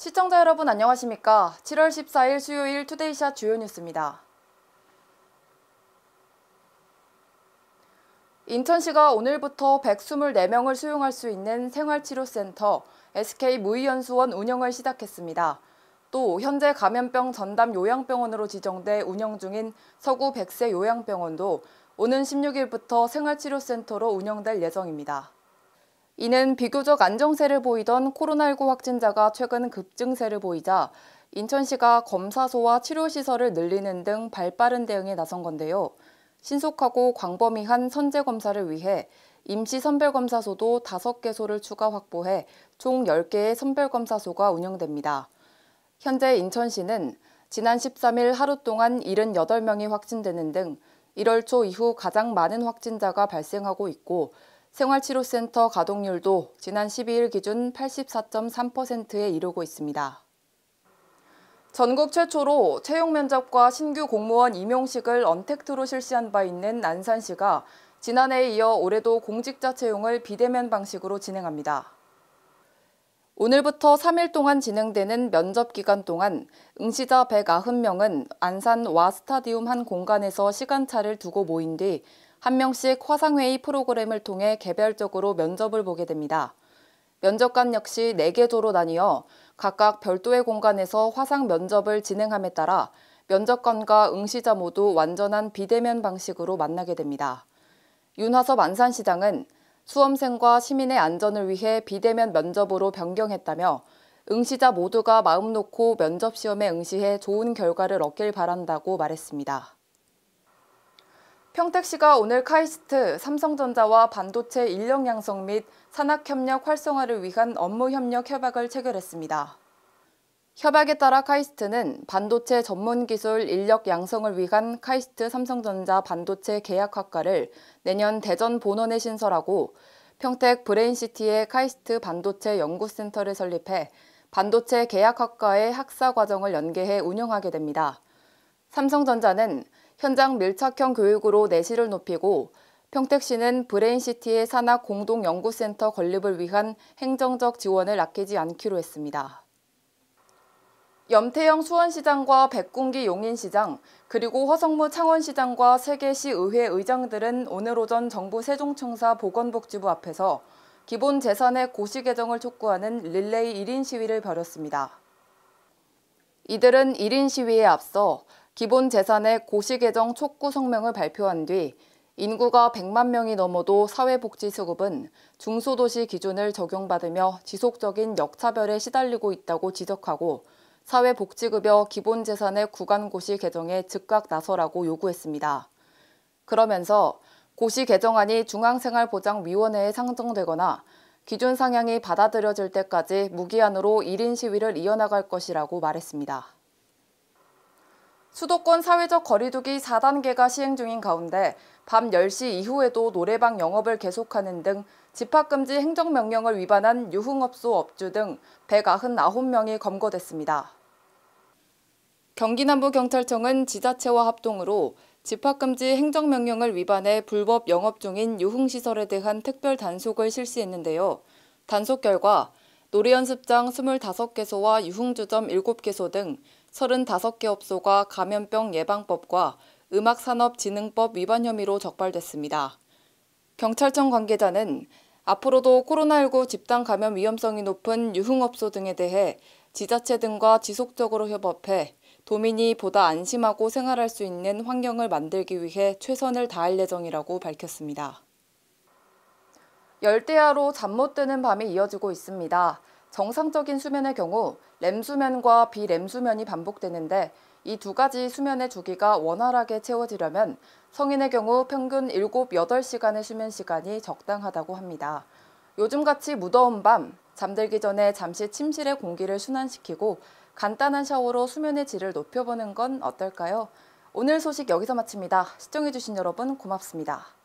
시청자 여러분 안녕하십니까? 7월 14일 수요일 투데이샷 주요 뉴스입니다. 인천시가 오늘부터 124명을 수용할 수 있는 생활치료센터 SK무의연수원 운영을 시작했습니다. 또 현재 감염병 전담 요양병원으로 지정돼 운영 중인 서구 백세 요양병원도 오는 16일부터 생활치료센터로 운영될 예정입니다. 이는 비교적 안정세를 보이던 코로나19 확진자가 최근 급증세를 보이자 인천시가 검사소와 치료시설을 늘리는 등 발빠른 대응에 나선 건데요. 신속하고 광범위한 선제검사를 위해 임시선별검사소도 5개소를 추가 확보해 총 10개의 선별검사소가 운영됩니다. 현재 인천시는 지난 13일 하루 동안 78명이 확진되는 등 1월 초 이후 가장 많은 확진자가 발생하고 있고 생활치료센터 가동률도 지난 12일 기준 84.3%에 이르고 있습니다. 전국 최초로 채용 면접과 신규 공무원 임용식을 언택트로 실시한 바 있는 안산시가 지난해에 이어 올해도 공직자 채용을 비대면 방식으로 진행합니다. 오늘부터 3일 동안 진행되는 면접 기간 동안 응시자 190명은 안산 와스타디움 한 공간에서 시간차를 두고 모인 뒤 한 명씩 화상회의 프로그램을 통해 개별적으로 면접을 보게 됩니다. 면접관 역시 4개 조로 나뉘어 각각 별도의 공간에서 화상 면접을 진행함에 따라 면접관과 응시자 모두 완전한 비대면 방식으로 만나게 됩니다. 윤화섭 안산시장은 수험생과 시민의 안전을 위해 비대면 면접으로 변경했다며 응시자 모두가 마음 놓고 면접 시험에 응시해 좋은 결과를 얻길 바란다고 말했습니다. 평택시가 오늘 카이스트, 삼성전자와 반도체 인력 양성 및 산학협력 활성화를 위한 업무협력 협약을 체결했습니다. 협약에 따라 카이스트는 반도체 전문기술 인력 양성을 위한 카이스트 삼성전자 반도체 계약학과를 내년 대전 본원에 신설하고 평택 브레인시티에 카이스트 반도체 연구센터를 설립해 반도체 계약학과의 학사과정을 연계해 운영하게 됩니다. 삼성전자는 현장 밀착형 교육으로 내실을 높이고 평택시는 브레인시티의 산학 공동연구센터 건립을 위한 행정적 지원을 아끼지 않기로 했습니다. 염태영 수원시장과 백군기 용인시장, 그리고 허성무 창원시장과 3개 시의회 의장들은 오늘 오전 정부 세종청사 보건복지부 앞에서 기본재산의 고시 개정을 촉구하는 릴레이 1인 시위를 벌였습니다. 이들은 1인 시위에 앞서 기본재산의 고시 개정 촉구 성명을 발표한 뒤 인구가 100만 명이 넘어도 사회복지수급은 중소도시 기준을 적용받으며 지속적인 역차별에 시달리고 있다고 지적하고 사회복지급여 기본재산의 구간고시 개정에 즉각 나서라고 요구했습니다. 그러면서 고시 개정안이 중앙생활보장위원회에 상정되거나 기준 상향이 받아들여질 때까지 무기한으로 1인 시위를 이어나갈 것이라고 말했습니다. 수도권 사회적 거리두기 4단계가 시행 중인 가운데 밤 10시 이후에도 노래방 영업을 계속하는 등 집합금지 행정명령을 위반한 유흥업소 업주 등 199명이 검거됐습니다. 경기남부경찰청은 지자체와 합동으로 집합금지 행정명령을 위반해 불법 영업 중인 유흥시설에 대한 특별 단속을 실시했는데요. 단속 결과 노래연습장 25개소와 유흥주점 7개소 등 35개 업소가 감염병 예방법과 음악산업진흥법 위반 혐의로 적발됐습니다. 경찰청 관계자는 앞으로도 코로나19 집단 감염 위험성이 높은 유흥업소 등에 대해 지자체 등과 지속적으로 협업해 도민이 보다 안심하고 생활할 수 있는 환경을 만들기 위해 최선을 다할 예정이라고 밝혔습니다. 열대야로 잠 못 드는 밤이 이어지고 있습니다. 정상적인 수면의 경우 렘수면과 비렘수면이 반복되는데 이 두 가지 수면의 주기가 원활하게 채워지려면 성인의 경우 평균 7, 8시간의 수면 시간이 적당하다고 합니다. 요즘같이 무더운 밤, 잠들기 전에 잠시 침실의 공기를 순환시키고 간단한 샤워로 수면의 질을 높여보는 건 어떨까요? 오늘 소식 여기서 마칩니다. 시청해주신 여러분 고맙습니다.